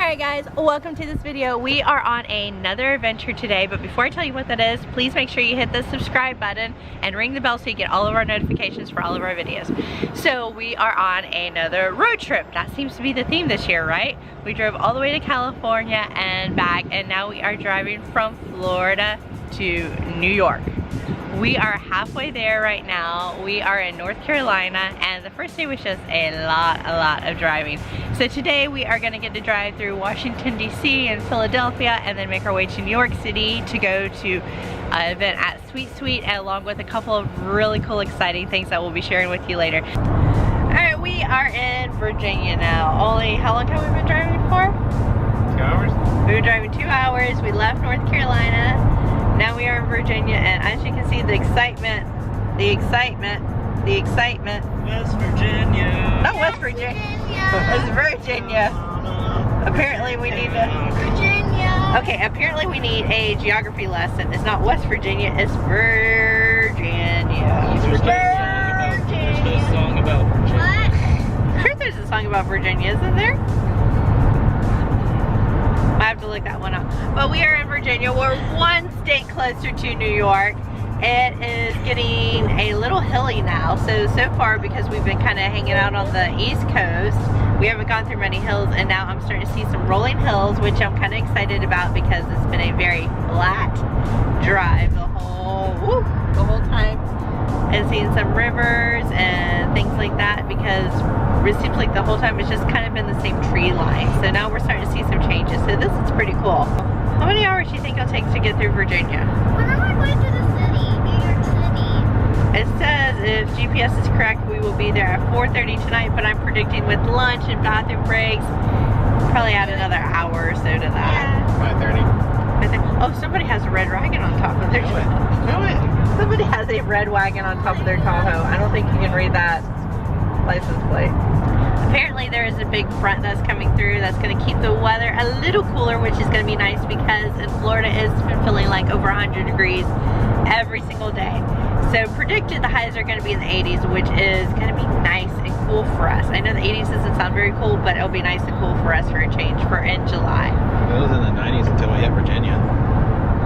Alright guys, welcome to this video. We are on another adventure today, but before I tell you what that is, please make sure you hit the subscribe button and ring the bell so you get all of our notifications for all of our videos. So we are on another road trip. That seems to be the theme this year, right? We drove all the way to California and back, and now we are driving from Florida to New York. We are halfway there right now. We are in North Carolina, and the first day was just a lot of driving. So today we are gonna get to drive through Washington, DC and Philadelphia, and then make our way to New York City to go to an event at Sweet Sweet, along with a couple of really cool, exciting things that we'll be sharing with you later. All right, we are in Virginia now. Ollie, how long have we been driving for? 2 hours? We've been driving 2 hours. We left North Carolina. Now we are in Virginia, and as you can see, the excitement. West Virginia. Not West Virginia. It's Virginia. Apparently we need to... Virginia. Okay, apparently we need a geography lesson. It's not West Virginia, it's Virginia. There's no song about Virginia. What? I'm sure there's a song about Virginia, isn't there? I have to look that one up. But we are in Virginia. We're one state closer to New York. It is getting a little hilly now. So far, because we've been kind of hanging out on the East Coast, we haven't gone through many hills, and now I'm starting to see some rolling hills, which I'm kind of excited about because it's been a very flat drive the whole time. And seeing some rivers and things like that, because it seems like the whole time it's just kind of been the same tree line. So now we're starting to see some changes. So this is pretty cool. How many hours do you think it'll take to get through Virginia? When am I going to the city? New York City. It says if GPS is correct, we will be there at 4:30 tonight, but I'm predicting with lunch and bathroom breaks, probably add another hour or so to that. 5:30. Oh, somebody has a red wagon on top of their Somebody has a red wagon on top of their Tahoe. I don't think you can read that license plate. Apparently there is a big front that's coming through that's going to keep the weather a little cooler, which is going to be nice because in Florida it's been feeling like over 100 degrees every single day. So predicted the highs are going to be in the 80s, which is going to be nice and cool for us. I know the 80s doesn't sound very cool, but it'll be nice and cool for us for a change for in July. It was in the 90s until we hit Virginia.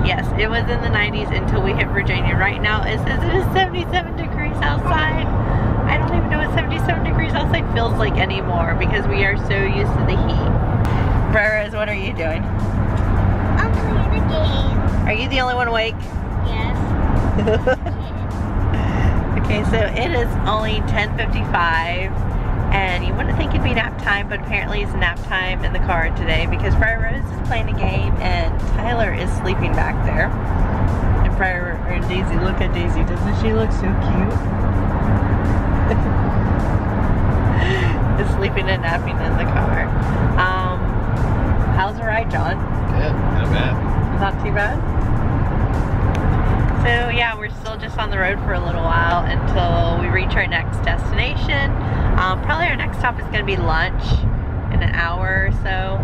Yes, it was in the 90s until we hit Virginia. Right now it says it is 77 degrees outside. I don't even know what 77 degrees outside feels like anymore because we are so used to the heat. Briar Rose, what are you doing? I'm playing a game. Are you the only one awake? Yes. Okay, so it is only 10:55, and you wouldn't think it'd be nap time, but apparently it's nap time in the car today because Briar Rose is playing a game and Tyler is sleeping back there. And Briar and Daisy, look at Daisy. Doesn't she look so cute? Is sleeping and napping in the car. How's the ride, John? Good, not bad. Not too bad? So yeah, we're still just on the road for a little while until we reach our next destination. Probably our next stop is going to be lunch in an hour or so,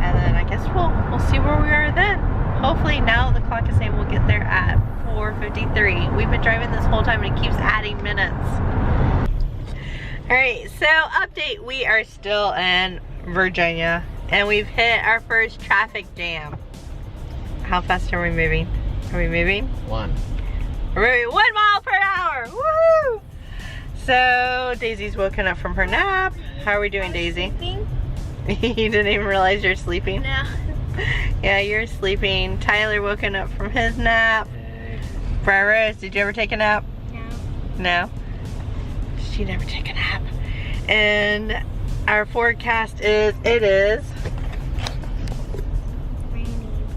and then I guess we'll see where we are then. Hopefully now the clock is saying we'll get there at 4:53. We've been driving this whole time and it keeps adding minutes. Alright, so update, we are still in Virginia and we've hit our first traffic jam. How fast are we moving? Are we moving? 1. We're moving 1 mile per hour! Woohoo! So Daisy's woken up from her nap. How are we doing, Daisy? Sleeping? You didn't even realize you're sleeping? No. Yeah, you're sleeping. Tyler woken up from his nap. Briar Rose, did you ever take a nap? No. No? She never take a nap. And our forecast is, it is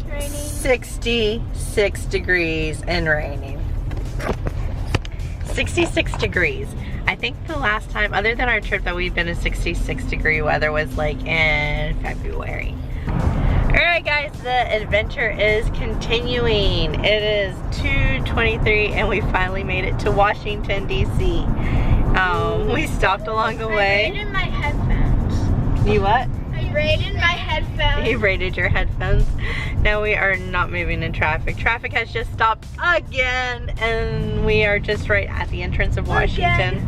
Raining. 66 degrees and raining. 66 degrees. I think the last time, other than our trip, that we've been in 66 degree weather was like in February. Alright guys, the adventure is continuing. It is 2:23 and we finally made it to Washington, DC. We stopped along the way. I raided my headphones. You what? I raided my headphones. You raided your headphones. Now we are not moving in traffic. Traffic has just stopped again, and we are just right at the entrance of Washington.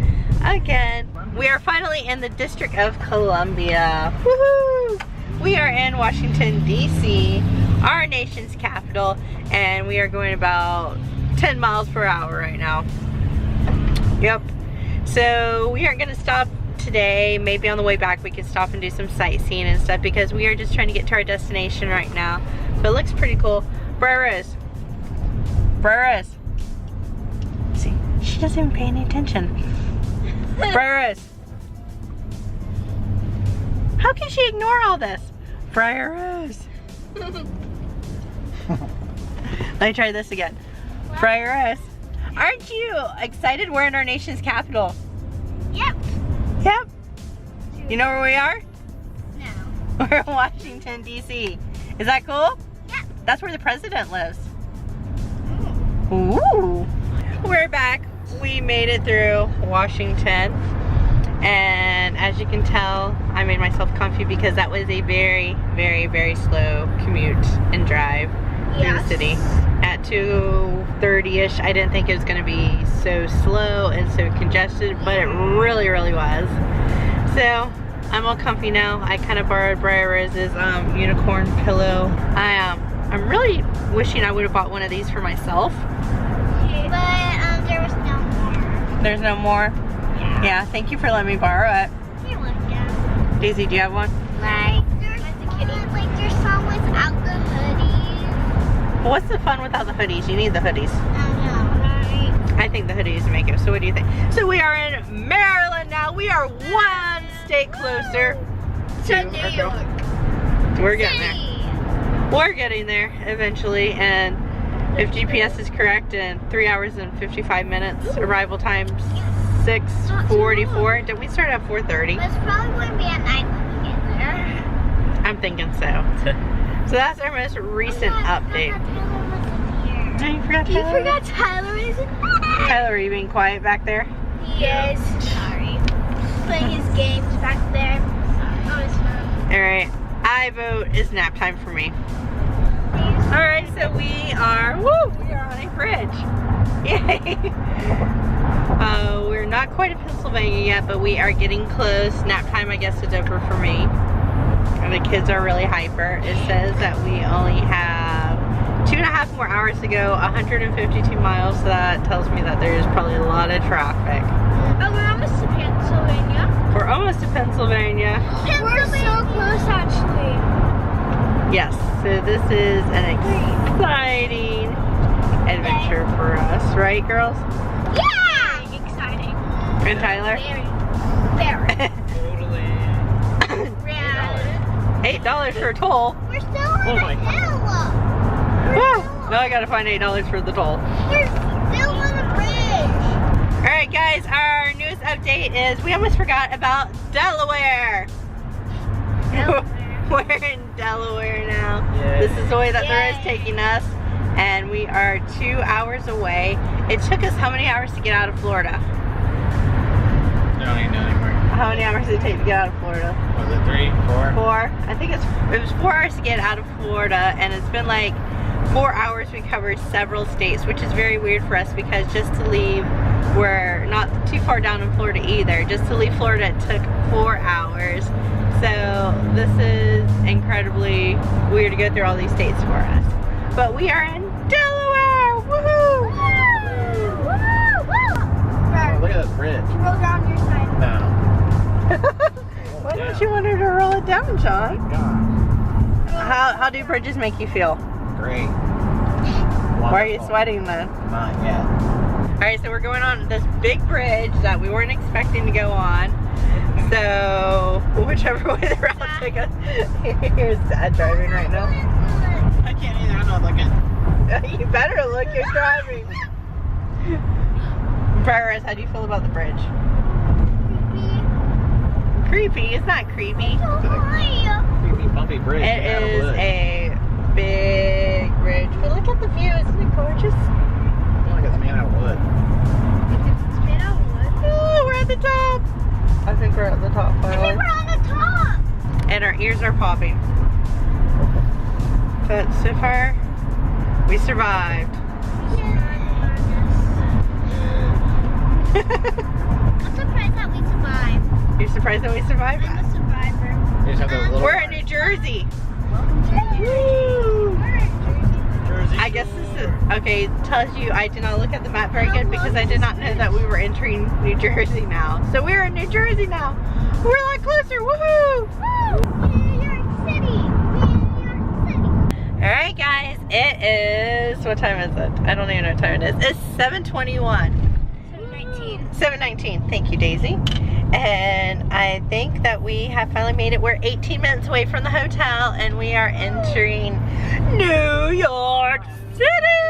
Again. We are finally in the District of Columbia. Woohoo! we are in Washington, D.C., our nation's capital, and we are going about 10 miles per hour right now. Yep. So we aren't going to stop today. Maybe on the way back we can stop and do some sightseeing and stuff because we are just trying to get to our destination right now. But it looks pretty cool. Briar Rose. Briar Rose. See, she doesn't even pay any attention. Briar Rose. How can she ignore all this? Briar Rose. Let me try this again. Briar Rose. Aren't you excited? We're in our nation's capital. Yep. Yep. You know where we are? No. We're in Washington, D.C. Is that cool? Yep. That's where the president lives. Ooh. We're back. We made it through Washington. And as you can tell, I made myself comfy because that was a very, very, very slow commute and drive through the city. At 2:30ish, I didn't think it was going to be so slow and so congested, but it really, really was. So I'm all comfy now. I kind of borrowed Briar Rose's unicorn pillow. I'm really wishing I would have bought one of these for myself. But there was no more. There's no more? Yeah, thank you for letting me borrow it. You're welcome. Daisy, do you have one? Like there's some without the hoodies. What's the fun without the hoodies? You need the hoodies. I know, right? I think the hoodies make it. So what do you think? So we are in Maryland now. We are one state closer To New York. We're getting there. We're getting there eventually, and if GPS is correct, in 3 hours and 55 minutes, arrival time 6:44. Did we start at 4:30? But it's probably going to be at night when we get there. I'm thinking so. So that's our most recent update. Oh, you forgot You Tyler? forgot Tyler is in there. Tyler, are you being quiet back there? Yes. Sorry. Playing his games back there. Sorry. Oh, it's fine. Alright, I vote it's nap time for me. Alright, so we are on a bridge. Yay! We're not quite in Pennsylvania yet, but we are getting close. Nap time, I guess, is over for me. And the kids are really hyper. It says that we only have 2.5 more hours to go, 152 miles, so that tells me that there's probably a lot of traffic. Oh, we're almost to Pennsylvania. We're almost to Pennsylvania. We're so close, actually. Yes, so this is an exciting adventure for us, right, girls? Yeah! Very exciting. And Tyler? Very. Totally. Yeah. $8 for a toll. We're still on my the God. hill. Now I gotta find $8 for the toll. We're still on the bridge. Alright guys, our newest update is we almost forgot about Delaware. We're in Delaware now. Yay. This is the way that the road's Yay. taking us. And we are 2 hours away. It took us how many hours to get out of Florida? I don't even know anymore. How many hours did it take to get out of Florida? Was it 3, 4? 4. I think it was 4 hours to get out of Florida, and it's been like 4 hours. We covered several states, which is very weird for us because just to leave, we're not too far down in Florida either. Just to leave Florida, it took 4 hours. So this is incredibly weird to go through all these states for us. But we are in Delaware! Woohoo! Oh, look at this bridge. Roll down your side. No. Why don't you want her to roll it down, John? God. How do bridges make you feel? Great. Why are you Wonderful. sweating then? Not yet. Alright, so we're going on this big bridge that we weren't expecting to go on. So, whichever way the route took us. Here's Dad driving right now. I can't either. I'm not looking. You better look, you're driving. Briar Rose, how do you feel about the bridge? Creepy? It's not creepy. Creepy, bumpy bridge. It made out of is wood. a big bridge. But look at the view, isn't it gorgeous? I feel like it's made out of wood. Oh, we're at the top. I think we're at the top finally. We're on the top. And our ears are popping. But so far, we survived. I'm surprised that we survived. You're surprised that we survived? I'm a survivor. They just have those little We're in ones. New Jersey. Woo! Jersey. I guess this is, okay, it tells you I did not look at the map very good because I did not know that we were entering New Jersey now. So we're in New Jersey now. We're a lot closer, woohoo! New York City. New York City. Alright guys, it is, what time is it? I don't even know what time it is. It's 7:21. 7:19. 7:19, thank you Daisy. And I think that we have finally made it. We're 18 minutes away from the hotel and we are entering New York City!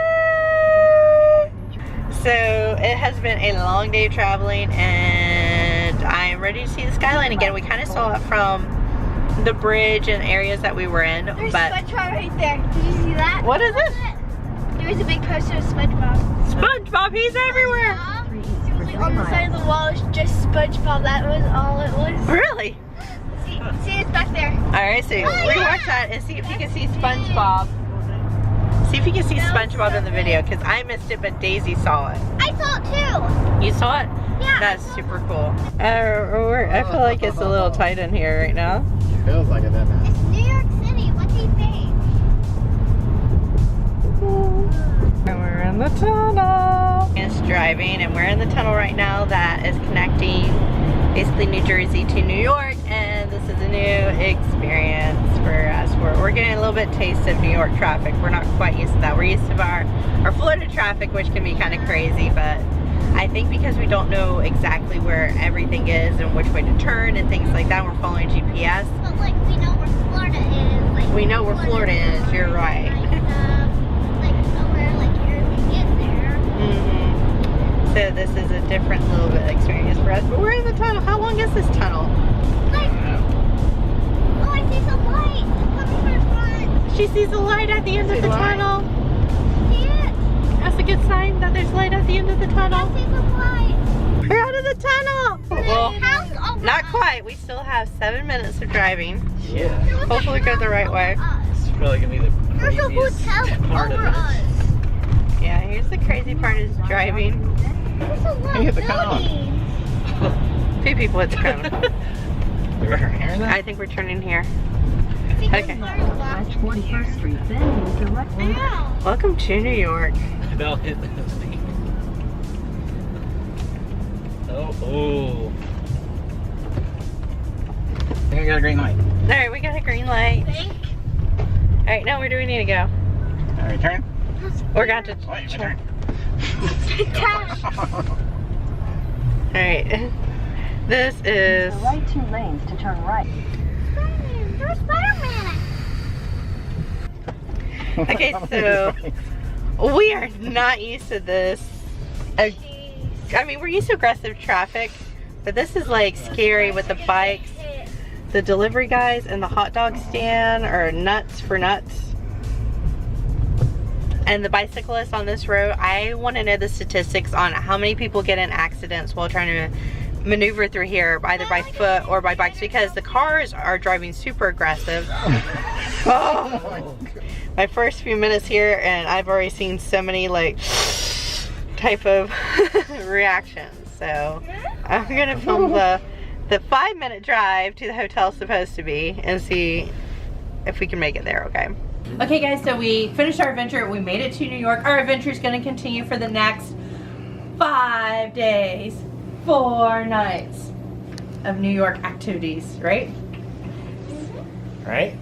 So it has been a long day of traveling and I am ready to see the skyline again. We kind of saw it from the bridge and areas that we were in. There's but SpongeBob right there. Did you see that? What is it? There was a big poster of SpongeBob. SpongeBob, he's everywhere! On the side of the wall is just SpongeBob. That was all it was. Really? See it's back there. Alright, so rewatch that and see if you can see SpongeBob. See if you can see SpongeBob in the video because I missed it but Daisy saw it. I saw it too. You saw it? Yeah. That's super cool. I feel like it's a little tight in here right now. Feels like it, doesn't it? It's New York City. What do you think? And we're in the tunnel. It's driving and we're in the tunnel right now that is connecting basically New Jersey to New York, and this is a new experience for us. We're getting a little bit taste of New York traffic. We're not quite used to that. We're used to our Florida traffic, which can be kind of crazy, but I think because we don't know exactly where everything is and which way to turn and things like that, we're following GPS. But like we know where Florida is. Like, We know where Florida is, you're right. Like somewhere like here we get there. So this is a different little bit experience for us, but we're in the tunnel. How long is this tunnel? Like, oh, I see some light. It's coming from the front. She sees a light at the end of the tunnel. See it? That's a good sign that there's light at the end of the I tunnel. see some light. We're out of the tunnel. Well, There's a house over not us. quite. We still have 7 minutes of driving. Yeah. There was a Hopefully go the house right way. over us. It's really gonna be the There's a craziest hotel part of over it. us. Yeah, here's the crazy part is driving. There's a lot Look at of the cutoff. buildings. Two people at the front. We're hearing that? I think we're turning here. See, Okay. there's cars walking 41st Street, then use the left lane. Ow. Welcome to New York. They'll hit the speed. Oh. I think I got a green light. Alright, we got a green light. Think? Alright, now where do we need to go? Alright, turn. We're going to Wait, my turn. Cash. Alright. This is The right 2 lanes to turn right. Spider-Man. There's Spider-Man. okay, so we are not used to this. I mean, we're used to aggressive traffic, but this is like scary with the bikes, the delivery guys, and the hot dog stand, or nuts for nuts. And the bicyclists on this road. I want to know the statistics on how many people get in accidents while trying to maneuver through here, either by foot or by bikes, because the cars are driving super aggressive. Oh, my first few minutes here, and I've already seen so many like type of reactions. So I'm gonna film the 5-minute drive to the hotel supposed to be and see if we can make it there. Okay guys, so we finished our adventure. We made it to New York. Our adventure is going to continue for the next 5 days, 4 nights of New York activities, right? Right?